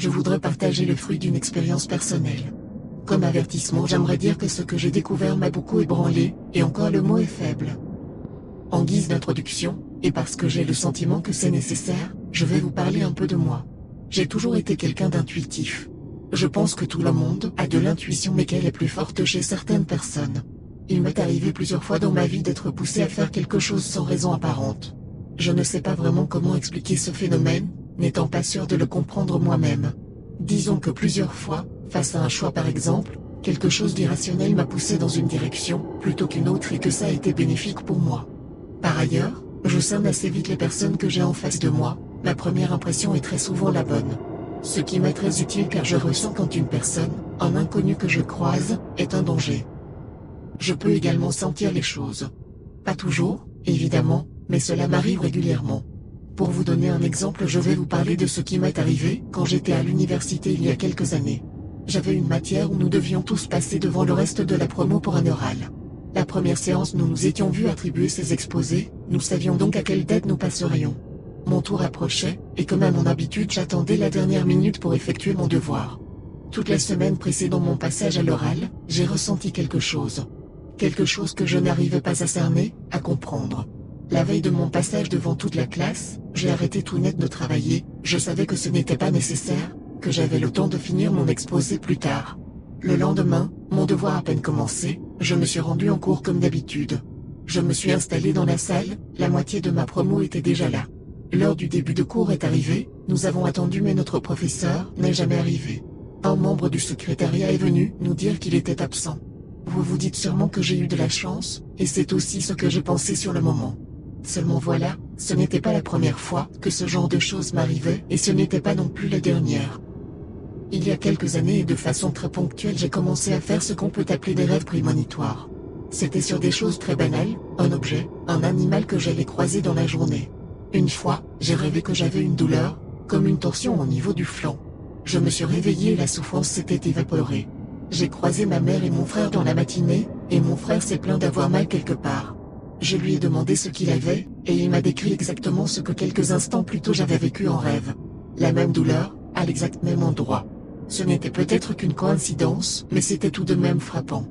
je voudrais partager le fruit d'une expérience personnelle. Comme avertissement, j'aimerais dire que ce que j'ai découvert m'a beaucoup ébranlé, et encore le mot est faible. En guise d'introduction, et parce que j'ai le sentiment que c'est nécessaire, je vais vous parler un peu de moi. J'ai toujours été quelqu'un d'intuitif. Je pense que tout le monde a de l'intuition, mais qu'elle est plus forte chez certaines personnes. Il m'est arrivé plusieurs fois dans ma vie d'être poussé à faire quelque chose sans raison apparente. Je ne sais pas vraiment comment expliquer ce phénomène, n'étant pas sûr de le comprendre moi-même. Disons que plusieurs fois, face à un choix par exemple, quelque chose d'irrationnel m'a poussé dans une direction, plutôt qu'une autre, et que ça a été bénéfique pour moi. Par ailleurs, je cerne assez vite les personnes que j'ai en face de moi, ma première impression est très souvent la bonne. Ce qui m'est très utile car je ressens quand une personne, un inconnu que je croise, est un danger. Je peux également sentir les choses. Pas toujours, évidemment, mais cela m'arrive régulièrement. Pour vous donner un exemple, je vais vous parler de ce qui m'est arrivé quand j'étais à l'université il y a quelques années. J'avais une matière où nous devions tous passer devant le reste de la promo pour un oral. La première séance, nous nous étions vus attribuer ces exposés, nous savions donc à quelle date nous passerions. Mon tour approchait, et comme à mon habitude, j'attendais la dernière minute pour effectuer mon devoir. Toute la semaine précédant mon passage à l'oral, j'ai ressenti quelque chose. Quelque chose que je n'arrivais pas à cerner, à comprendre. La veille de mon passage devant toute la classe, j'ai arrêté tout net de travailler, je savais que ce n'était pas nécessaire, que j'avais le temps de finir mon exposé plus tard. Le lendemain, mon devoir à peine commencé, je me suis rendu en cours comme d'habitude. Je me suis installé dans la salle, la moitié de ma promo était déjà là. L'heure du début de cours est arrivée, nous avons attendu mais notre professeur n'est jamais arrivé. Un membre du secrétariat est venu nous dire qu'il était absent. Vous vous dites sûrement que j'ai eu de la chance, et c'est aussi ce que j'ai pensé sur le moment. Seulement voilà, ce n'était pas la première fois que ce genre de choses m'arrivait, et ce n'était pas non plus la dernière. Il y a quelques années et de façon très ponctuelle, j'ai commencé à faire ce qu'on peut appeler des rêves prémonitoires. C'était sur des choses très banales, un objet, un animal que j'allais croiser dans la journée. Une fois, j'ai rêvé que j'avais une douleur, comme une torsion au niveau du flanc. Je me suis réveillé et la souffrance s'était évaporée. J'ai croisé ma mère et mon frère dans la matinée, et mon frère s'est plaint d'avoir mal quelque part. Je lui ai demandé ce qu'il avait, et il m'a décrit exactement ce que quelques instants plus tôt j'avais vécu en rêve. La même douleur, à l'exact même endroit. Ce n'était peut-être qu'une coïncidence, mais c'était tout de même frappant.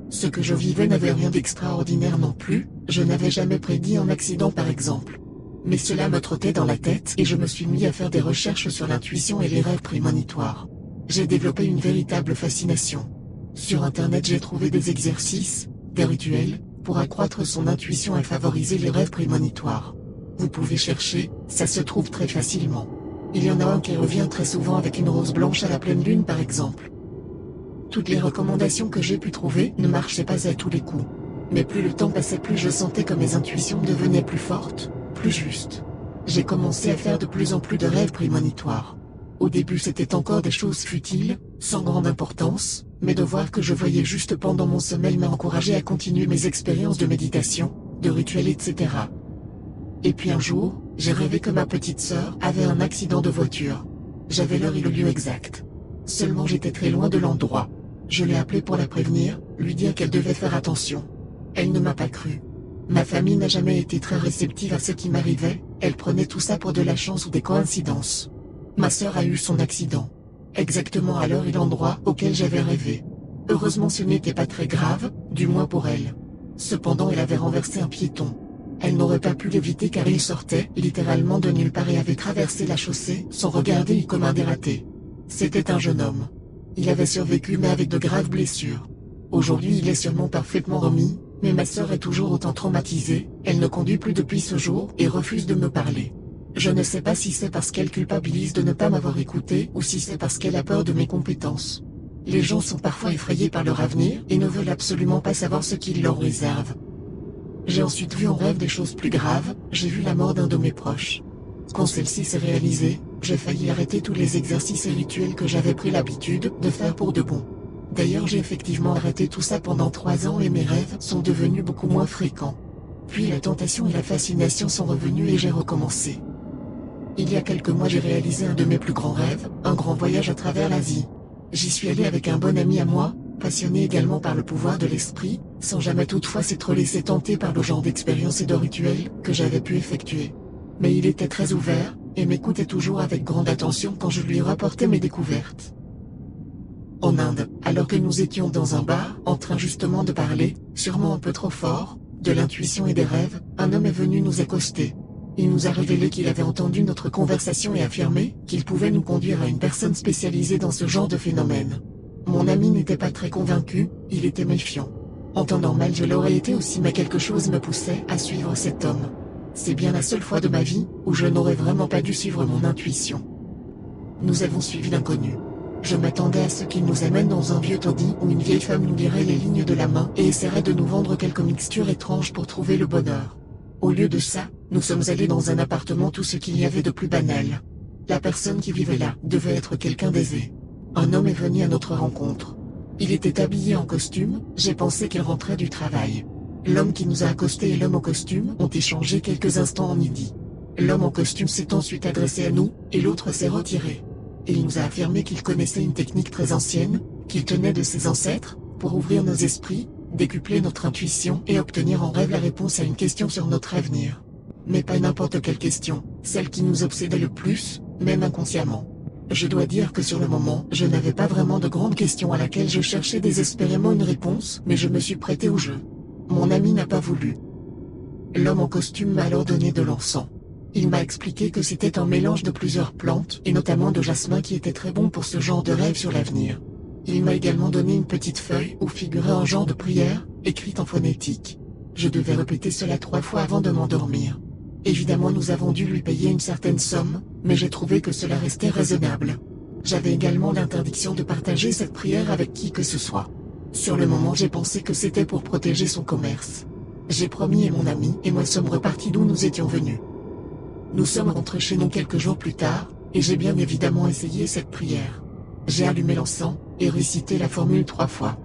Ce que je vivais n'avait rien d'extraordinaire non plus, je n'avais jamais prédit un accident par exemple. Mais cela me trottait dans la tête et je me suis mis à faire des recherches sur l'intuition et les rêves prémonitoires. J'ai développé une véritable fascination. Sur internet j'ai trouvé des exercices, des rituels, pour accroître son intuition et favoriser les rêves prémonitoires. Vous pouvez chercher, ça se trouve très facilement. Il y en a un qui revient très souvent avec une rose blanche à la pleine lune par exemple. Toutes les recommandations que j'ai pu trouver ne marchaient pas à tous les coups. Mais plus le temps passait, plus je sentais que mes intuitions devenaient plus fortes, plus justes. J'ai commencé à faire de plus en plus de rêves prémonitoires. Au début c'était encore des choses futiles, sans grande importance, mais de voir que je voyais juste pendant mon sommeil m'a encouragé à continuer mes expériences de méditation, de rituels, etc. Et puis un jour, j'ai rêvé que ma petite sœur avait un accident de voiture. J'avais l'heure et le lieu exact. Seulement j'étais très loin de l'endroit. Je l'ai appelée pour la prévenir, lui dire qu'elle devait faire attention. Elle ne m'a pas cru. Ma famille n'a jamais été très réceptive à ce qui m'arrivait, elle prenait tout ça pour de la chance ou des coïncidences. Ma sœur a eu son accident. Exactement à l'heure et l'endroit auquel j'avais rêvé. Heureusement ce n'était pas très grave, du moins pour elle. Cependant elle avait renversé un piéton. Elle n'aurait pas pu l'éviter car il sortait littéralement de nulle part et avait traversé la chaussée sans regarder comme un dératé. C'était un jeune homme. Il avait survécu mais avec de graves blessures. Aujourd'hui il est sûrement parfaitement remis, mais ma sœur est toujours autant traumatisée, elle ne conduit plus depuis ce jour et refuse de me parler. Je ne sais pas si c'est parce qu'elle culpabilise de ne pas m'avoir écouté ou si c'est parce qu'elle a peur de mes compétences. Les gens sont parfois effrayés par leur avenir et ne veulent absolument pas savoir ce qu'il leur réserve. J'ai ensuite vu en rêve des choses plus graves, j'ai vu la mort d'un de mes proches. Quand celle-ci s'est réalisée, j'ai failli arrêter tous les exercices et rituels que j'avais pris l'habitude de faire pour de bon. D'ailleurs j'ai effectivement arrêté tout ça pendant 3 ans et mes rêves sont devenus beaucoup moins fréquents. Puis la tentation et la fascination sont revenues et j'ai recommencé. Il y a quelques mois j'ai réalisé un de mes plus grands rêves, un grand voyage à travers l'Asie. J'y suis allé avec un bon ami à moi, passionné également par le pouvoir de l'esprit, sans jamais toutefois s'être laissé tenter par le genre d'expériences et de rituels que j'avais pu effectuer. Mais il était très ouvert, et m'écoutait toujours avec grande attention quand je lui rapportais mes découvertes. En Inde, alors que nous étions dans un bar, en train justement de parler, sûrement un peu trop fort, de l'intuition et des rêves, un homme est venu nous accoster. Il nous a révélé qu'il avait entendu notre conversation et affirmé qu'il pouvait nous conduire à une personne spécialisée dans ce genre de phénomène. Mon ami n'était pas très convaincu, il était méfiant. En temps normal je l'aurais été aussi, mais quelque chose me poussait à suivre cet homme. C'est bien la seule fois de ma vie où je n'aurais vraiment pas dû suivre mon intuition. Nous avons suivi l'inconnu. Je m'attendais à ce qu'il nous amène dans un vieux taudis où une vieille femme nous lirait les lignes de la main et essaierait de nous vendre quelques mixtures étranges pour trouver le bonheur. Au lieu de ça, nous sommes allés dans un appartement, tout ce qu'il y avait de plus banal. La personne qui vivait là devait être quelqu'un d'aisé. Un homme est venu à notre rencontre. Il était habillé en costume, j'ai pensé qu'il rentrait du travail. L'homme qui nous a accostés et l'homme en costume ont échangé quelques instants en idylle. L'homme en costume s'est ensuite adressé à nous, et l'autre s'est retiré. Et il nous a affirmé qu'il connaissait une technique très ancienne, qu'il tenait de ses ancêtres, pour ouvrir nos esprits, décupler notre intuition et obtenir en rêve la réponse à une question sur notre avenir. Mais pas n'importe quelle question, celle qui nous obsédait le plus, même inconsciemment. Je dois dire que sur le moment, je n'avais pas vraiment de grandes questions à laquelle je cherchais désespérément une réponse, mais je me suis prêté au jeu. Mon ami n'a pas voulu. L'homme en costume m'a alors donné de l'encens. Il m'a expliqué que c'était un mélange de plusieurs plantes, et notamment de jasmin, qui était très bon pour ce genre de rêve sur l'avenir. Il m'a également donné une petite feuille où figurait un genre de prière, écrite en phonétique. Je devais répéter cela 3 fois avant de m'endormir. Évidemment nous avons dû lui payer une certaine somme, mais j'ai trouvé que cela restait raisonnable. J'avais également l'interdiction de partager cette prière avec qui que ce soit. Sur le moment j'ai pensé que c'était pour protéger son commerce. J'ai promis et mon ami et moi sommes repartis d'où nous étions venus. Nous sommes rentrés chez nous quelques jours plus tard, et j'ai bien évidemment essayé cette prière. J'ai allumé l'encens, et récité la formule 3 fois.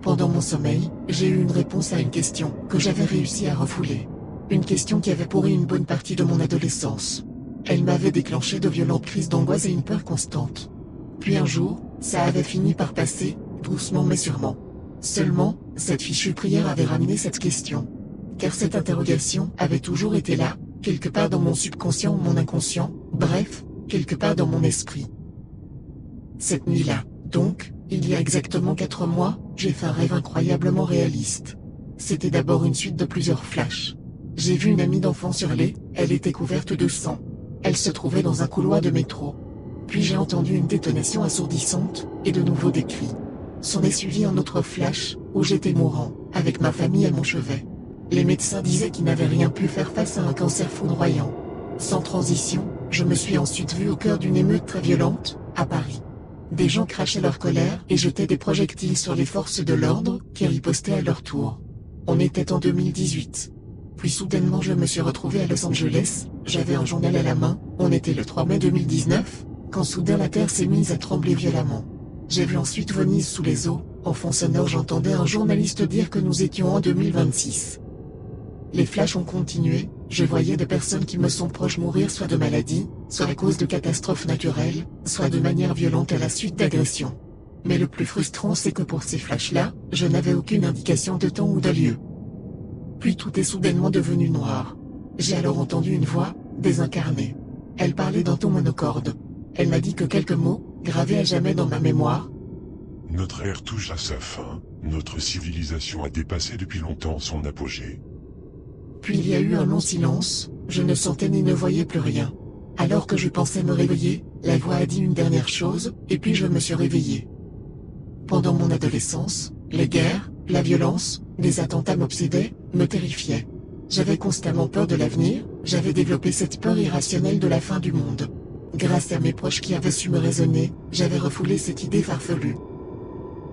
Pendant mon sommeil, j'ai eu une réponse à une question que j'avais réussi à refouler. Une question qui avait pourri une bonne partie de mon adolescence. Elle m'avait déclenché de violentes crises d'angoisse et une peur constante. Puis un jour, ça avait fini par passer, doucement mais sûrement. Seulement, cette fichue prière avait ramené cette question. Car cette interrogation avait toujours été là, quelque part dans mon subconscient ou mon inconscient, bref, quelque part dans mon esprit. Cette nuit-là, donc, il y a exactement 4 mois, j'ai fait un rêve incroyablement réaliste. C'était d'abord une suite de plusieurs flashs. J'ai vu une amie d'enfance hurler, elle était couverte de sang. Elle se trouvait dans un couloir de métro. Puis j'ai entendu une détonation assourdissante, et de nouveau des cris. S'en est suivi un autre flash, où j'étais mourant, avec ma famille à mon chevet. Les médecins disaient qu'ils n'avaient rien pu faire face à un cancer foudroyant. Sans transition, je me suis ensuite vu au cœur d'une émeute très violente, à Paris. Des gens crachaient leur colère et jetaient des projectiles sur les forces de l'ordre, qui ripostaient à leur tour. On était en 2018. Puis soudainement je me suis retrouvé à Los Angeles, j'avais un journal à la main, on était le 3 mai 2019, quand soudain la terre s'est mise à trembler violemment. J'ai vu ensuite Venise sous les eaux, en fond sonore j'entendais un journaliste dire que nous étions en 2026. Les flashs ont continué, je voyais des personnes qui me sont proches mourir soit de maladie, soit à cause de catastrophes naturelles, soit de manière violente à la suite d'agressions. Mais le plus frustrant c'est que pour ces flashs-là, je n'avais aucune indication de temps ou de lieu. Puis tout est soudainement devenu noir. J'ai alors entendu une voix, désincarnée. Elle parlait d'un ton monocorde. Elle m'a dit que quelques mots, gravés à jamais dans ma mémoire. Notre ère touche à sa fin, notre civilisation a dépassé depuis longtemps son apogée. Puis il y a eu un long silence, je ne sentais ni ne voyais plus rien. Alors que je pensais me réveiller, la voix a dit une dernière chose, et puis je me suis réveillé. Pendant mon adolescence, les guerres, la violence, les attentats m'obsédaient, me terrifiaient. J'avais constamment peur de l'avenir, j'avais développé cette peur irrationnelle de la fin du monde. Grâce à mes proches qui avaient su me raisonner, j'avais refoulé cette idée farfelue.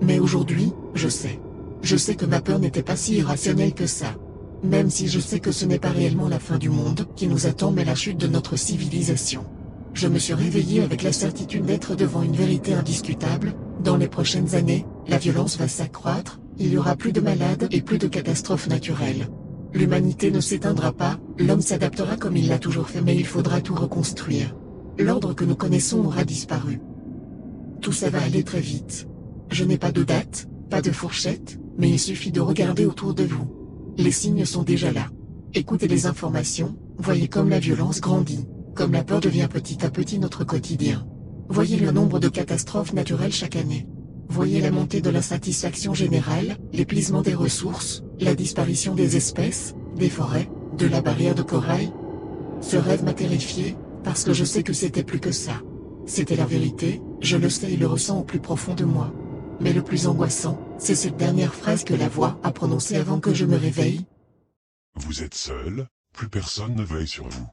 Mais aujourd'hui, je sais. Je sais que ma peur n'était pas si irrationnelle que ça. Même si je sais que ce n'est pas réellement la fin du monde qui nous attend mais la chute de notre civilisation. Je me suis réveillé avec la certitude d'être devant une vérité indiscutable. Dans les prochaines années, la violence va s'accroître, il y aura plus de malades et plus de catastrophes naturelles. L'humanité ne s'éteindra pas, l'homme s'adaptera comme il l'a toujours fait mais il faudra tout reconstruire. L'ordre que nous connaissons aura disparu. Tout ça va aller très vite. Je n'ai pas de date, pas de fourchette, mais il suffit de regarder autour de vous. Les signes sont déjà là. Écoutez les informations, voyez comme la violence grandit. Comme la peur devient petit à petit notre quotidien. Voyez le nombre de catastrophes naturelles chaque année. Voyez la montée de l'insatisfaction générale, l'épuisement des ressources, la disparition des espèces, des forêts, de la barrière de corail. Ce rêve m'a terrifié, parce que je sais que c'était plus que ça. C'était la vérité, je le sais et le ressens au plus profond de moi. Mais le plus angoissant, c'est cette dernière phrase que la voix a prononcée avant que je me réveille. Vous êtes seul, plus personne ne veille sur vous.